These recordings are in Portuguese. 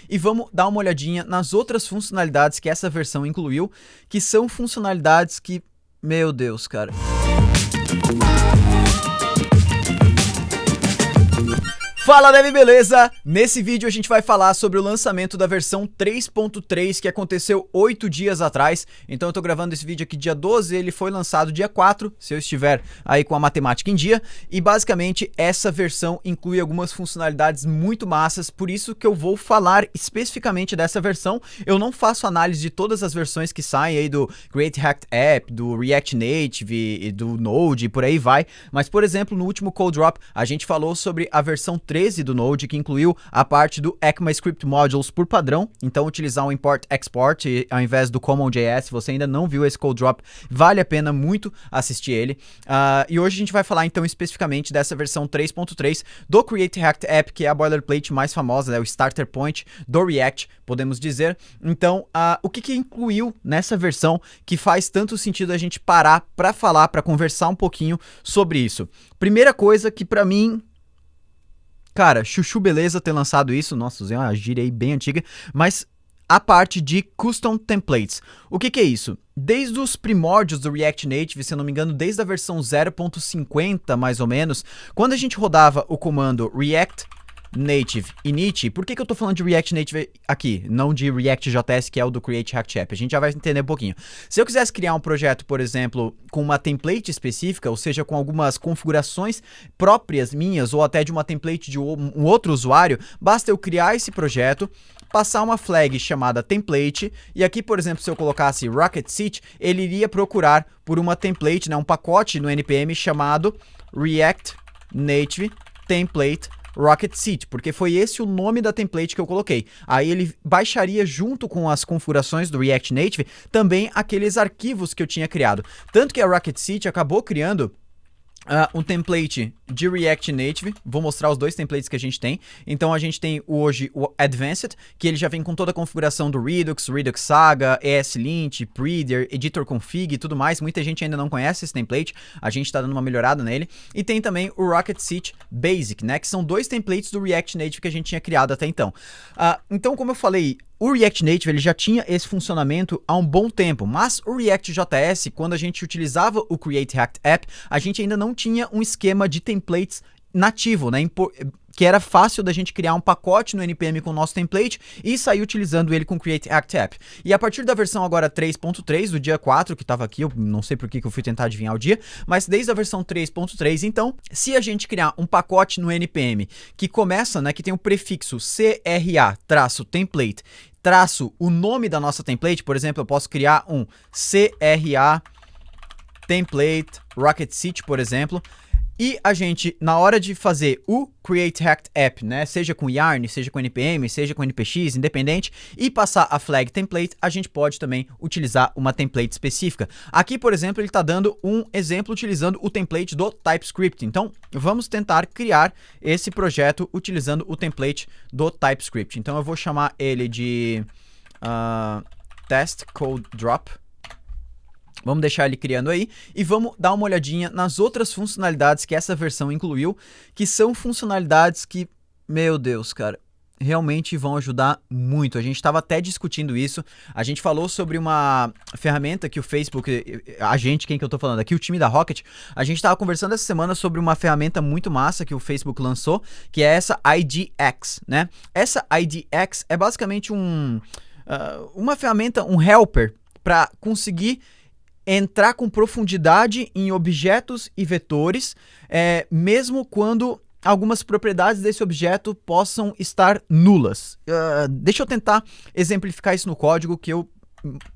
e vamos dar uma olhadinha nas outras funcionalidades que essa versão incluiu, que são funcionalidades que, meu Deus, cara. Fala, Dev, beleza? Nesse vídeo a gente vai falar sobre o lançamento da versão 3.3 que aconteceu 8 dias atrás. Então eu tô gravando esse vídeo aqui dia 12, ele foi lançado dia 4, se eu estiver aí com a matemática em dia. E basicamente essa versão inclui algumas funcionalidades muito massas, por isso que eu vou falar especificamente dessa versão. Eu não faço análise de todas as versões que saem aí do Create React App, do React Native, do Node e por aí vai. Mas, por exemplo, no último Code Drop a gente falou sobre a versão 13 do Node, que incluiu a parte do ECMAScript Modules por padrão, então utilizar um import-export ao invés do CommonJS. Se você ainda não viu esse Code Drop, vale a pena muito assistir ele. E hoje a gente vai falar então especificamente dessa versão 3.3 do Create React App, que é a boilerplate mais famosa, né, o starter point do React, podemos dizer. Então, o que incluiu nessa versão que faz tanto sentido a gente parar para falar, para conversar um pouquinho sobre isso? Primeira coisa que para mim, cara, chuchu beleza ter lançado isso. Nossa, usei uma gíria aí bem antiga. Mas a parte de Custom Templates. O que é isso? Desde os primórdios do React Native, se eu não me engano, desde a versão 0.50 mais ou menos, quando a gente rodava o comando React Native init, por que eu tô falando de React Native aqui, não de React.js, que é o do Create React App? A gente já vai entender um pouquinho. Se eu quisesse criar um projeto, por exemplo, com uma template específica, ou seja, com algumas configurações próprias minhas, ou até de uma template de um outro usuário, basta eu criar esse projeto, passar uma flag chamada template, e aqui, por exemplo, se eu colocasse Rocket Seat, ele iria procurar por uma template, né, um pacote no NPM chamado React Native Template Rocket Seat, porque foi esse o nome da template que eu coloquei. Aí ele baixaria junto com as configurações do React Native também aqueles arquivos que eu tinha criado. Tanto que a Rocket Seat acabou criando um template de React Native. Vou mostrar os dois templates que a gente tem. Então a gente tem hoje o Advanced, que ele já vem com toda a configuração do Redux, Redux Saga, ESLint, Preader, Editor Config e tudo mais. Muita gente ainda não conhece esse template, a gente está dando uma melhorada nele. E tem também o Rocket Seat Basic, né, que são dois templates do React Native que a gente tinha criado até então. Então, como eu falei, o React Native ele já tinha esse funcionamento há um bom tempo, mas o React.js, quando a gente utilizava o Create React App, a gente ainda não tinha um esquema de templates nativo, né, que era fácil da gente criar um pacote no NPM com o nosso template e sair utilizando ele com o Create React App. E a partir da versão agora 3.3, do dia 4, que estava aqui, eu não sei por que eu fui tentar adivinhar o dia, mas desde a versão 3.3, então, se a gente criar um pacote no NPM que começa, né, que tem o prefixo CRA-template, traço o nome da nossa template, por exemplo, eu posso criar um CRA template Rocket Seat, por exemplo, e a gente, na hora de fazer o Create React App, né, seja com Yarn, seja com NPM, seja com NPX, independente, e passar a flag template, a gente pode também utilizar uma template específica. Aqui, por exemplo, ele está dando um exemplo utilizando o template do TypeScript. Então, vamos tentar criar esse projeto utilizando o template do TypeScript. Então, eu vou chamar ele de Test Code Drop. Vamos deixar ele criando aí e vamos dar uma olhadinha nas outras funcionalidades que essa versão incluiu, que são funcionalidades que, meu Deus, cara, realmente vão ajudar muito. A gente estava até discutindo isso, a gente falou sobre uma ferramenta que o Facebook, quem que eu tô falando aqui, o time da Rocket, a gente estava conversando essa semana sobre uma ferramenta muito massa que o Facebook lançou, que é essa IDX, né? Essa IDX é basicamente uma ferramenta, um helper para conseguir entrar com profundidade em objetos e vetores, mesmo quando algumas propriedades desse objeto possam estar nulas. Deixa eu tentar exemplificar isso no código, que eu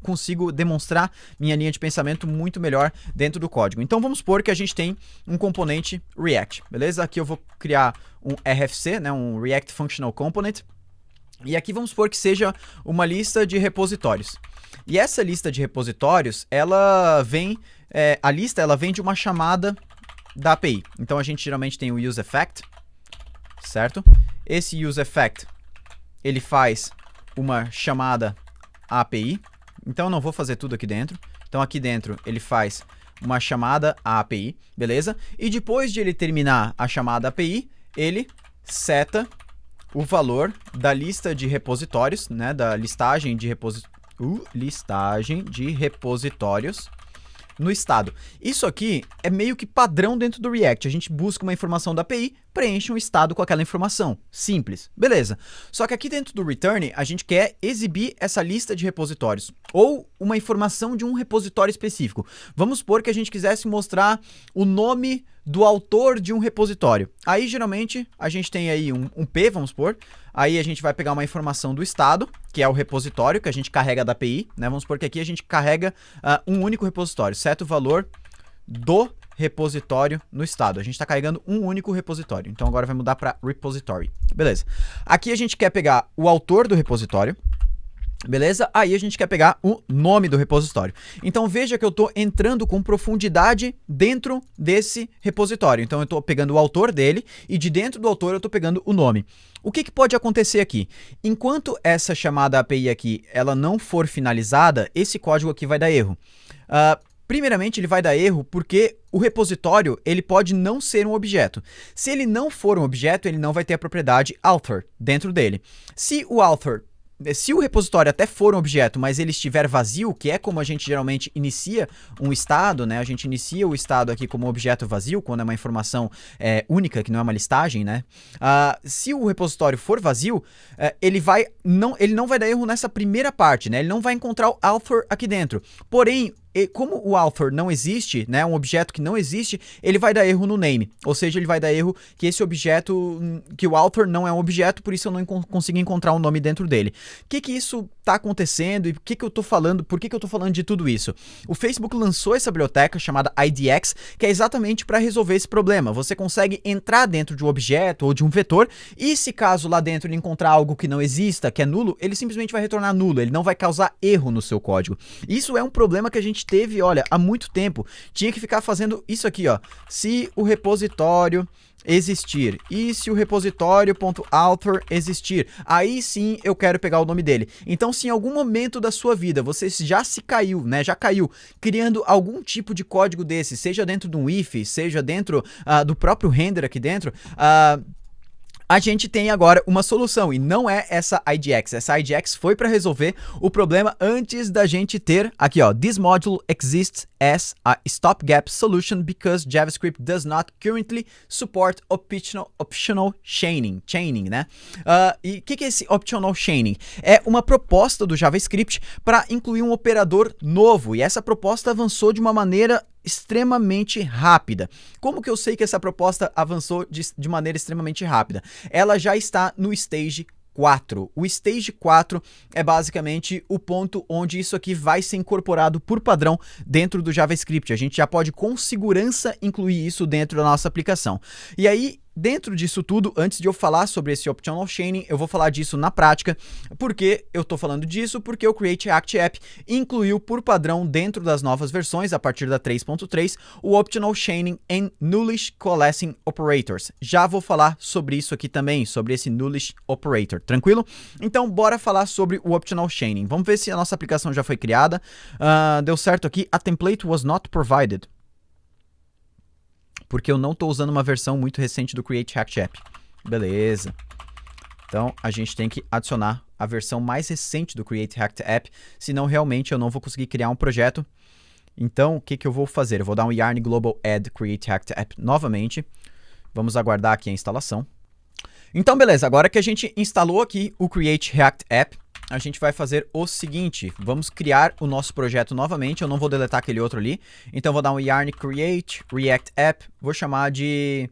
consigo demonstrar minha linha de pensamento muito melhor dentro do código. Então vamos supor que a gente tem um componente React, beleza? Aqui eu vou criar um RFC, né, um React Functional Component, e aqui vamos supor que seja uma lista de repositórios. E essa lista de repositórios, ela vem de uma chamada da API. Então a gente geralmente tem o useEffect, certo? Esse useEffect, ele faz uma chamada à API. Então eu não vou fazer tudo aqui dentro. Então aqui dentro ele faz uma chamada à API, beleza? E depois de ele terminar a chamada API, ele seta o valor da lista de repositórios, né, da listagem de repositórios no estado. Isso aqui é meio que padrão dentro do React. A gente busca uma informação da API, preenche um estado com aquela informação. Simples. Beleza. Só que aqui dentro do return, a gente quer exibir essa lista de repositórios ou uma informação de um repositório específico. Vamos supor que a gente quisesse mostrar o nome do autor de um repositório. Aí, geralmente, a gente tem aí um P, vamos supor. Aí a gente vai pegar uma informação do estado, que é o repositório que a gente carrega da API, né? Vamos supor que aqui a gente carrega um único repositório, certo? O valor do repositório no estado. A gente está carregando um único repositório. Então agora vai mudar para repository. Beleza. Aqui a gente quer pegar o autor do repositório. Beleza? Aí a gente quer pegar o nome do repositório. Então veja que eu estou entrando com profundidade dentro desse repositório. Então eu estou pegando o autor dele e de dentro do autor eu estou pegando o nome. O que pode acontecer aqui? Enquanto essa chamada API aqui ela não for finalizada, esse código aqui vai dar erro. Primeiramente, ele vai dar erro porque o repositório ele pode não ser um objeto. Se ele não for um objeto, ele não vai ter a propriedade author dentro dele. Se o repositório até for um objeto, mas ele estiver vazio, que é como a gente geralmente inicia um estado, né? A gente inicia o estado aqui como objeto vazio, quando é uma informação única, que não é uma listagem, né? Se o repositório for vazio, ele não vai dar erro nessa primeira parte, né? Ele não vai encontrar o author aqui dentro. Porém, como o author não existe, né, um objeto que não existe, ele vai dar erro no name. Ou seja, ele vai dar erro que esse objeto, que o author não é um objeto, por isso eu não consigo encontrar um nome dentro dele. O que isso está acontecendo e por que eu estou falando de tudo isso? O Facebook lançou essa biblioteca chamada IDX, que é exatamente para resolver esse problema. Você consegue entrar dentro de um objeto ou de um vetor e se caso lá dentro ele encontrar algo que não exista, que é nulo, ele simplesmente vai retornar nulo, ele não vai causar erro no seu código. Isso é um problema que a gente teve, olha, há muito tempo. Tinha que ficar fazendo isso aqui, ó. Se o repositório existir e se o repositório.author existir, aí sim eu quero pegar o nome dele. Então, se em algum momento da sua vida você já caiu criando algum tipo de código desse, seja dentro de um if, seja dentro do próprio render aqui dentro, a gente tem agora uma solução e não é essa IDX. Essa IDX foi para resolver o problema antes da gente ter aqui, ó, this module exists as a stopgap solution because JavaScript does not currently support optional chaining, né? E o que é esse optional chaining? É uma proposta do JavaScript para incluir um operador novo e essa proposta avançou de uma maneira extremamente rápida. Como que eu sei que essa proposta avançou de maneira extremamente rápida? Ela já está no Stage 4. O Stage 4 é basicamente o ponto onde isso aqui vai ser incorporado por padrão dentro do JavaScript. A gente já pode com segurança incluir isso dentro da nossa aplicação. E aí, dentro disso tudo, antes de eu falar sobre esse Optional Chaining, eu vou falar disso na prática. Por que eu estou falando disso? Porque o Create React App incluiu por padrão dentro das novas versões, a partir da 3.3, o Optional Chaining and Nullish Coalescing Operators. Já vou falar sobre isso aqui também, sobre esse Nullish Operator, tranquilo? Então, bora falar sobre o Optional Chaining. Vamos ver se a nossa aplicação já foi criada. Deu certo aqui, a template was not provided. Porque eu não estou usando uma versão muito recente do Create React App. Beleza. Então, a gente tem que adicionar a versão mais recente do Create React App, senão realmente eu não vou conseguir criar um projeto. Então, o que eu vou fazer? Eu vou dar um yarn global add Create React App novamente. Vamos aguardar aqui a instalação. Então, beleza. Agora que a gente instalou aqui o Create React App, a gente vai fazer o seguinte, vamos criar o nosso projeto novamente, eu não vou deletar aquele outro ali, então vou dar um yarn create react app, vou chamar de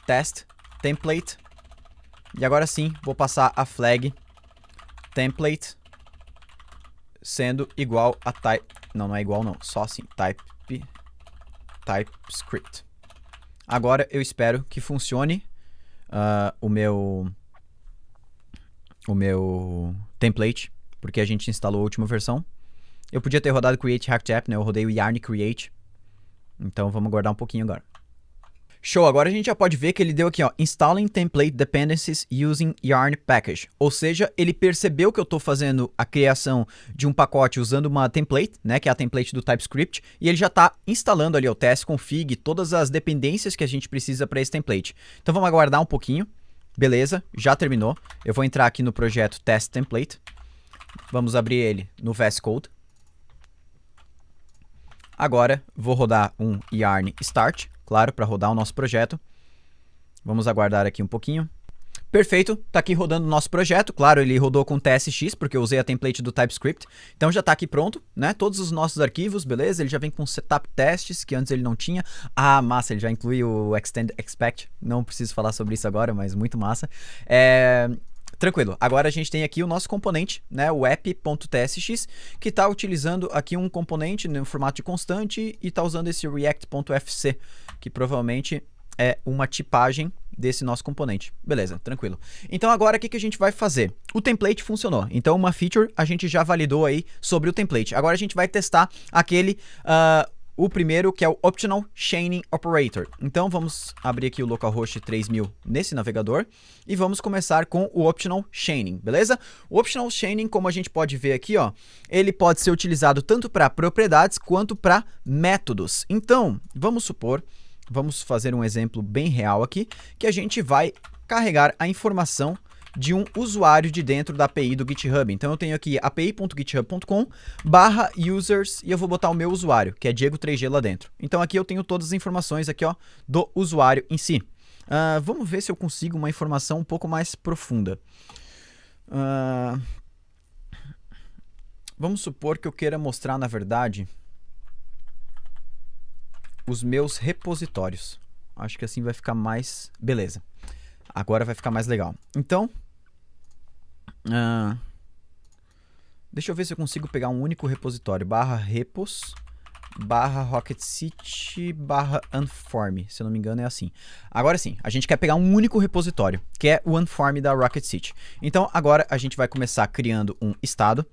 test template, e agora sim, vou passar a flag template sendo igual a type, não é igual não, só assim, TypeScript. Agora eu espero que funcione o meu template, porque a gente instalou a última versão. Eu podia ter rodado Create React App, né? Eu rodei o yarn create. Então vamos aguardar um pouquinho agora. Show, agora a gente já pode ver que ele deu aqui, ó, installing template dependencies using yarn package. Ou seja, ele percebeu que eu estou fazendo a criação de um pacote usando uma template, né, que é a template do TypeScript, e ele já está instalando ali o tsconfig, todas as dependências que a gente precisa para esse template. Então vamos aguardar um pouquinho. Beleza, já terminou. Eu vou entrar aqui no projeto Test Template. Vamos abrir ele no VS Code. Agora, vou rodar um yarn start, claro, para rodar o nosso projeto. Vamos aguardar aqui um pouquinho. Perfeito, tá aqui rodando o nosso projeto. Claro, ele rodou com TSX, porque eu usei a template do TypeScript. Então já tá aqui pronto, né? Todos os nossos arquivos, beleza? Ele já vem com setup testes, que antes ele não tinha. Ah, massa, ele já inclui o extend expect. Não preciso falar sobre isso agora, mas muito massa. Tranquilo, agora a gente tem aqui o nosso componente, né, o app.tsx, que está utilizando aqui um componente no formato de constante e está usando esse react.fc, que provavelmente é uma tipagem desse nosso componente. Beleza, tranquilo. Então agora o que a gente vai fazer? O template funcionou, então uma feature a gente já validou aí sobre o template. Agora a gente vai testar aquele... o primeiro, que é o Optional Chaining Operator. Então, vamos abrir aqui o localhost 3000 nesse navegador e vamos começar com o Optional Chaining, beleza? O Optional Chaining, como a gente pode ver aqui, ó, ele pode ser utilizado tanto para propriedades quanto para métodos. Então, vamos supor, vamos fazer um exemplo bem real aqui, que a gente vai carregar a informação de um usuário de dentro da API do GitHub. Então eu tenho aqui api.github.com/users e eu vou botar o meu usuário, que é Diego3G lá dentro. Então aqui eu tenho todas as informações aqui, ó, do usuário em si. Vamos ver se eu consigo uma informação um pouco mais profunda. Vamos supor que eu queira mostrar, na verdade, os meus repositórios. Acho que assim vai ficar mais... Beleza. Agora vai ficar mais legal. Então, deixa eu ver se eu consigo pegar um único repositório. /repos, /rocketcity, /unform. Se eu não me engano é assim. Agora sim, a gente quer pegar um único repositório, que é o unform da Rocketcity. Então, agora a gente vai começar criando um estado.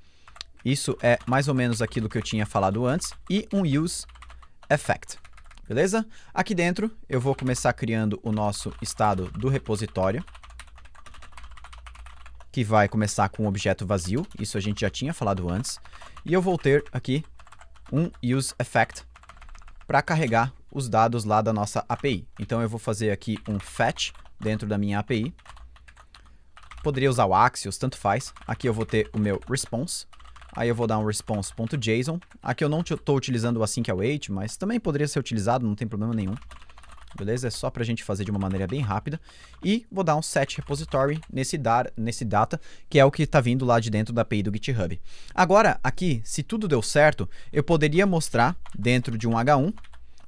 Isso é mais ou menos aquilo que eu tinha falado antes. E um use effect. Beleza? Aqui dentro eu vou começar criando o nosso estado do repositório, que vai começar com um objeto vazio, isso a gente já tinha falado antes, e eu vou ter aqui um use effect para carregar os dados lá da nossa API. Então eu vou fazer aqui um fetch dentro da minha API, poderia usar o Axios, tanto faz. Aqui eu vou ter o meu response. Aí eu vou dar um response.json. Aqui eu não estou utilizando o async-await, mas também poderia ser utilizado, não tem problema nenhum. Beleza? É só para a gente fazer de uma maneira bem rápida. E vou dar um set repository nesse data, que é o que está vindo lá de dentro da API do GitHub. Agora, aqui, se tudo deu certo, eu poderia mostrar dentro de um H1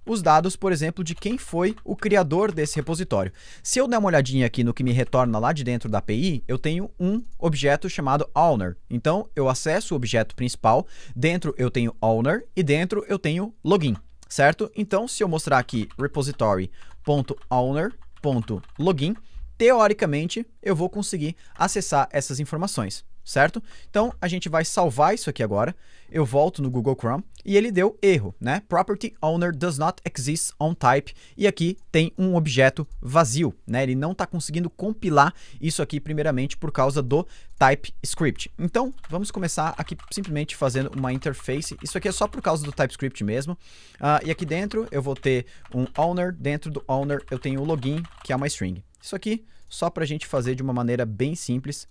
os dados, por exemplo, de quem foi o criador desse repositório. Se eu der uma olhadinha aqui no que me retorna lá de dentro da API, eu tenho um objeto chamado owner. Então, eu acesso o objeto principal, dentro eu tenho owner e dentro eu tenho login, certo? Então, se eu mostrar aqui repository.owner.login, teoricamente, eu vou conseguir acessar essas informações, certo? Então, a gente vai salvar isso aqui agora. Eu volto no Google Chrome e ele deu erro, né? Property owner does not exist on type. E aqui tem um objeto vazio, né? Ele não está conseguindo compilar isso aqui primeiramente por causa do TypeScript. Então, vamos começar aqui simplesmente fazendo uma interface. Isso aqui é só por causa do TypeScript mesmo. E aqui dentro eu vou ter um owner. Dentro do owner eu tenho o login, que é uma string. Isso aqui só para a gente fazer de uma maneira bem simples.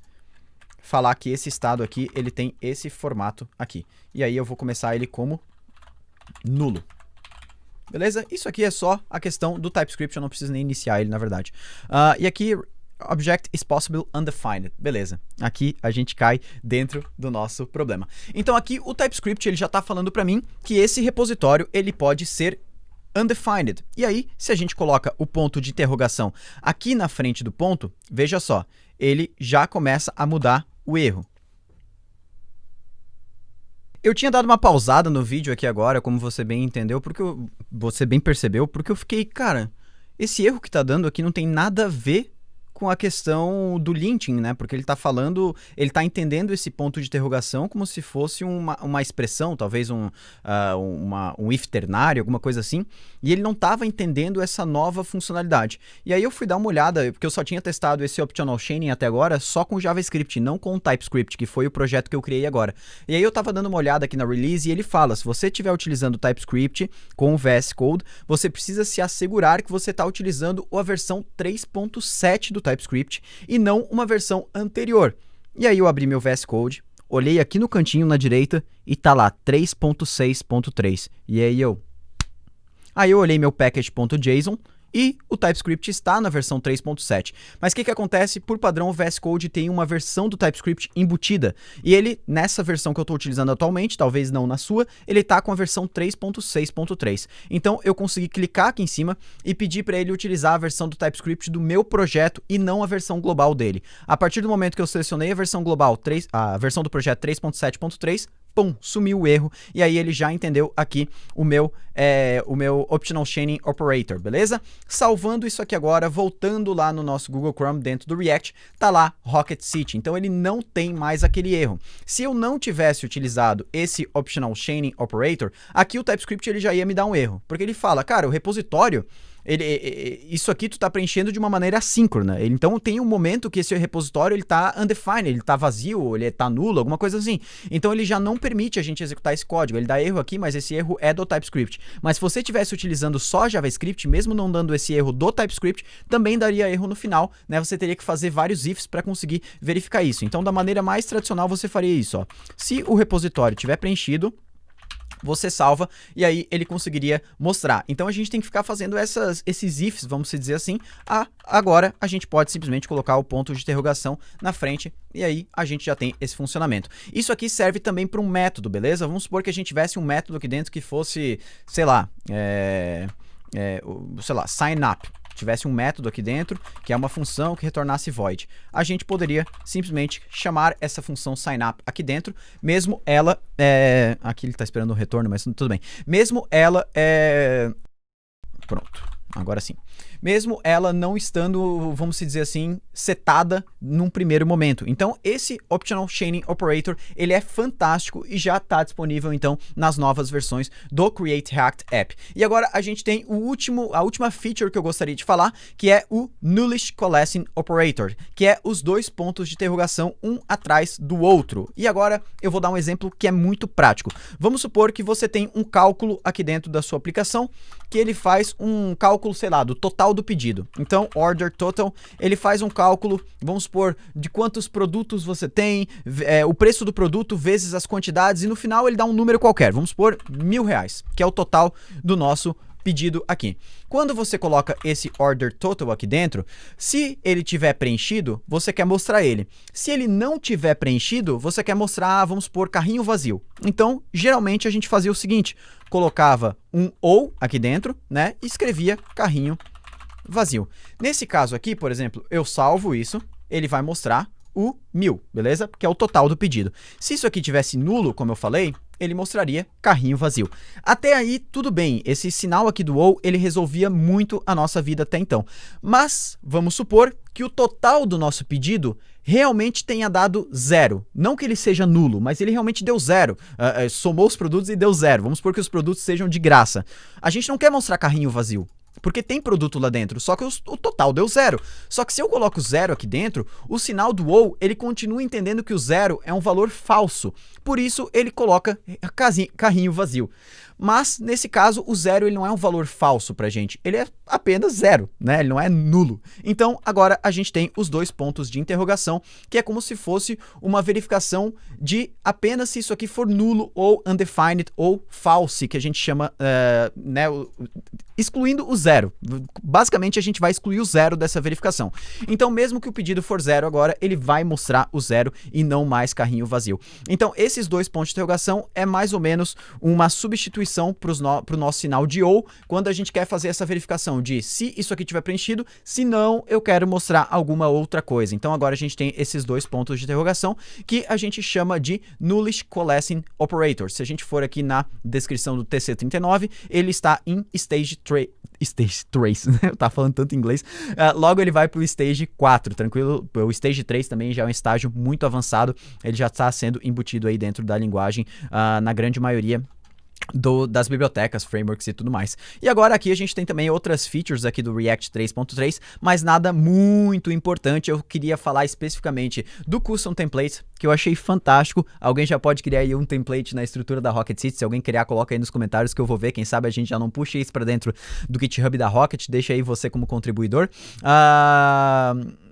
Falar que esse estado aqui, ele tem esse formato aqui. E aí eu vou começar ele como nulo. Beleza? Isso aqui é só a questão do TypeScript, eu não preciso nem iniciar ele, na verdade. E aqui, object is possible undefined. Beleza. Aqui a gente cai dentro do nosso problema. Então aqui o TypeScript, ele já está falando para mim que esse repositório, ele pode ser undefined. E aí, se a gente coloca o ponto de interrogação aqui na frente do ponto, veja só, ele já começa a mudar o erro. Eu tinha dado uma pausada no vídeo aqui agora, como você bem entendeu, você bem percebeu, porque eu fiquei, cara, esse erro que tá dando aqui não tem nada a ver com a questão do linting, né? Porque ele tá falando, ele tá entendendo esse ponto de interrogação como se fosse uma expressão, talvez um if ternário, alguma coisa assim, e ele não tava entendendo essa nova funcionalidade. E aí eu fui dar uma olhada, porque eu só tinha testado esse optional chaining até agora só com JavaScript, não com o TypeScript, que foi o projeto que eu criei agora. E aí eu tava dando uma olhada aqui na release e ele fala, se você estiver utilizando o TypeScript com o VS Code, você precisa se assegurar que você está utilizando a versão 3.7 do TypeScript e não uma versão anterior. E aí eu abri meu VS Code, olhei aqui no cantinho na direita e tá lá 3.6.3. E aí eu olhei meu package.json e o TypeScript está na versão 3.7. Mas o que acontece? Por padrão, o VS Code tem uma versão do TypeScript embutida. E ele, nessa versão que eu estou utilizando atualmente, talvez não na sua, ele está com a versão 3.6.3. Então, eu consegui clicar aqui em cima e pedir para ele utilizar a versão do TypeScript do meu projeto e não a versão global dele. A partir do momento que eu selecionei a versão global, a versão do projeto 3.7.3, pum, sumiu o erro, e aí ele já entendeu aqui o meu Optional Chaining Operator, beleza? Salvando isso aqui agora, voltando lá no nosso Google Chrome dentro do React, tá lá Rocket City, então ele não tem mais aquele erro. Se eu não tivesse utilizado esse Optional Chaining Operator, aqui o TypeScript ele já ia me dar um erro, porque ele fala, cara, o repositório, isso aqui tu tá preenchendo de uma maneira assíncrona. Então tem um momento que esse repositório ele tá undefined, ele tá vazio, ele tá nulo, alguma coisa assim. Então ele já não permite a gente executar esse código. Ele dá erro aqui, mas esse erro é do TypeScript. Mas se você estivesse utilizando só JavaScript, mesmo não dando esse erro do TypeScript, também daria erro no final, né? Você teria que fazer vários ifs para conseguir verificar isso. Então da maneira mais tradicional você faria isso, ó. Se o repositório tiver preenchido, você salva e aí ele conseguiria mostrar. Então a gente tem que ficar fazendo esses ifs, vamos dizer assim. Agora a gente pode simplesmente colocar o ponto de interrogação na frente e aí a gente já tem esse funcionamento. Isso aqui serve também para um método, beleza? Vamos supor que a gente tivesse um método aqui dentro que fosse, sei lá, sign up. Tivesse um método aqui dentro, que é uma função que retornasse void. A gente poderia simplesmente chamar essa função signup aqui dentro, mesmo ela... aqui ele está esperando o retorno, mas tudo bem. Mesmo ela... Pronto, agora sim. Mesmo ela não estando, vamos dizer assim, setada num primeiro momento. Então, esse Optional Chaining Operator, ele é fantástico e já está disponível, então, nas novas versões do Create React App. E agora a gente tem a última feature que eu gostaria de falar, que é o Nullish Coalescing Operator, que é os dois pontos de interrogação, um atrás do outro. E agora eu vou dar um exemplo que é muito prático. Vamos supor que você tem um cálculo aqui dentro da sua aplicação, que ele faz um cálculo, sei lá, do total do pedido. Então, order total, ele faz um cálculo, vamos supor, de quantos produtos você tem, o preço do produto vezes as quantidades, e no final ele dá um número qualquer, vamos supor, R$1.000, que é o total do nosso pedido aqui. Quando você coloca esse order total aqui dentro, se ele tiver preenchido, você quer mostrar ele. Se ele não tiver preenchido, você quer mostrar, vamos supor, carrinho vazio. Então, geralmente a gente fazia o seguinte, colocava um ou aqui dentro, né, e escrevia carrinho vazio. Nesse caso aqui, por exemplo, eu salvo isso, ele vai mostrar o 1.000, beleza? Que é o total do pedido. Se isso aqui tivesse nulo, como eu falei, ele mostraria carrinho vazio. Até aí, tudo bem. Esse sinal aqui do ou, ele resolvia muito a nossa vida até então. Mas, vamos supor que o total do nosso pedido realmente tenha dado 0. Não que ele seja nulo, mas ele realmente deu 0. Somou os produtos e deu 0. Vamos supor que os produtos sejam de graça. A gente não quer mostrar carrinho vazio, porque tem produto lá dentro, só que o total deu 0. Só que se eu coloco 0 aqui dentro, o sinal do ou, ele continua entendendo que o 0 é um valor falso. Por isso, ele coloca carrinho vazio. Mas, nesse caso, o 0 ele não é um valor falso pra gente. Ele é apenas 0, né? Ele não é nulo. Então, agora a gente tem os dois pontos de interrogação, que é como se fosse uma verificação de apenas se isso aqui for nulo ou undefined ou false, que a gente chama, né, excluindo o 0. Basicamente, a gente vai excluir o 0 dessa verificação. Então, mesmo que o pedido for 0 agora, ele vai mostrar o 0 e não mais carrinho vazio. Então, esses dois pontos de interrogação é mais ou menos uma substituição para o nosso sinal de ou, quando a gente quer fazer essa verificação de se isso aqui tiver preenchido, se não, eu quero mostrar alguma outra coisa. Então, agora a gente tem esses dois pontos de interrogação que a gente chama de Nullish Coalescing Operator. Se a gente for aqui na descrição do TC39, ele está em Stage 3, né? Eu tava falando tanto inglês. Logo ele vai para o Stage 4, tranquilo? O Stage 3 também já é um estágio muito avançado, ele já está sendo embutido aí dentro da linguagem, na grande maioria das bibliotecas, frameworks e tudo mais. E agora aqui a gente tem também outras features aqui do React 3.3, mas nada muito importante. Eu queria falar especificamente do Custom Templates, que eu achei fantástico. Alguém já pode criar aí um template na estrutura da Rocket City. Se alguém criar, coloca aí nos comentários que eu vou ver. Quem sabe a gente já não puxa isso para dentro do GitHub da Rocket. Deixa aí você como contribuidor.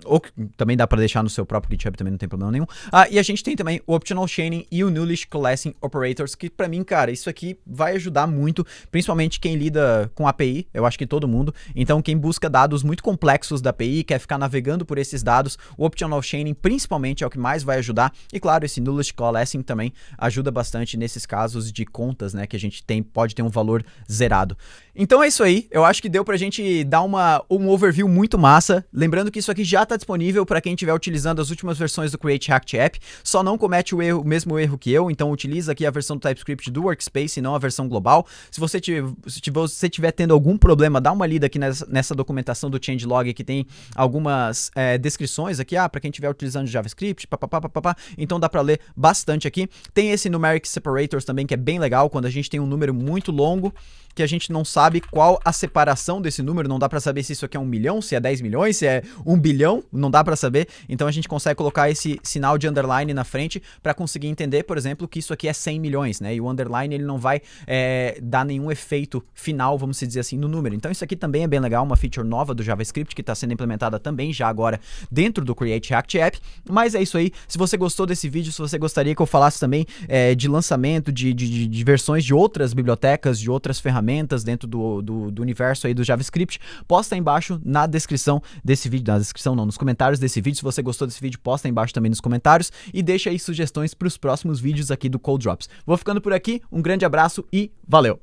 Ou também dá para deixar no seu próprio GitHub, também não tem problema nenhum. E a gente tem também o Optional Chaining e o Nullish Coalescing Operators, que pra mim, cara, isso aqui vai ajudar muito, principalmente quem lida com API, eu acho que todo mundo. Então, quem busca dados muito complexos da API, quer ficar navegando por esses dados, o Optional Chaining principalmente é o que mais vai ajudar. E claro, esse Nullish Coalescing também ajuda bastante nesses casos de contas, né, que a gente pode ter um valor zerado. Então é isso aí, eu acho que deu pra gente dar um overview muito massa. Lembrando que isso aqui já tá disponível para quem estiver utilizando as últimas versões do Create React App. Só não comete o mesmo erro que eu, então utiliza aqui a versão do TypeScript do Workspace e não a versão global. Se você estiver tendo algum problema, dá uma lida aqui nessa documentação do changelog, que tem algumas descrições aqui, para quem estiver utilizando JavaScript, então dá para ler bastante aqui. Tem esse Numeric Separators também, que é bem legal, quando a gente tem um número muito longo, que a gente não sabe qual a separação desse número, não dá para saber se isso aqui é 1 milhão, se é 10 milhões, se é 1 bilhão, não dá para saber. Então a gente consegue colocar esse sinal de underline na frente para conseguir entender, por exemplo, que isso aqui é 100 milhões, né? E o underline ele não vai dar nenhum efeito final, vamos dizer assim, no número. Então isso aqui também é bem legal, uma feature nova do JavaScript que está sendo implementada também já agora dentro do Create React App. Mas é isso aí. Se você gostou desse vídeo, se você gostaria que eu falasse também de lançamento de versões de outras bibliotecas, de outras ferramentas dentro do universo aí do JavaScript, posta aí embaixo na descrição desse vídeo, nos comentários desse vídeo. Se você gostou desse vídeo, posta aí embaixo também nos comentários e deixa aí sugestões para os próximos vídeos aqui do Code Drops. Vou ficando por aqui, um grande abraço e valeu!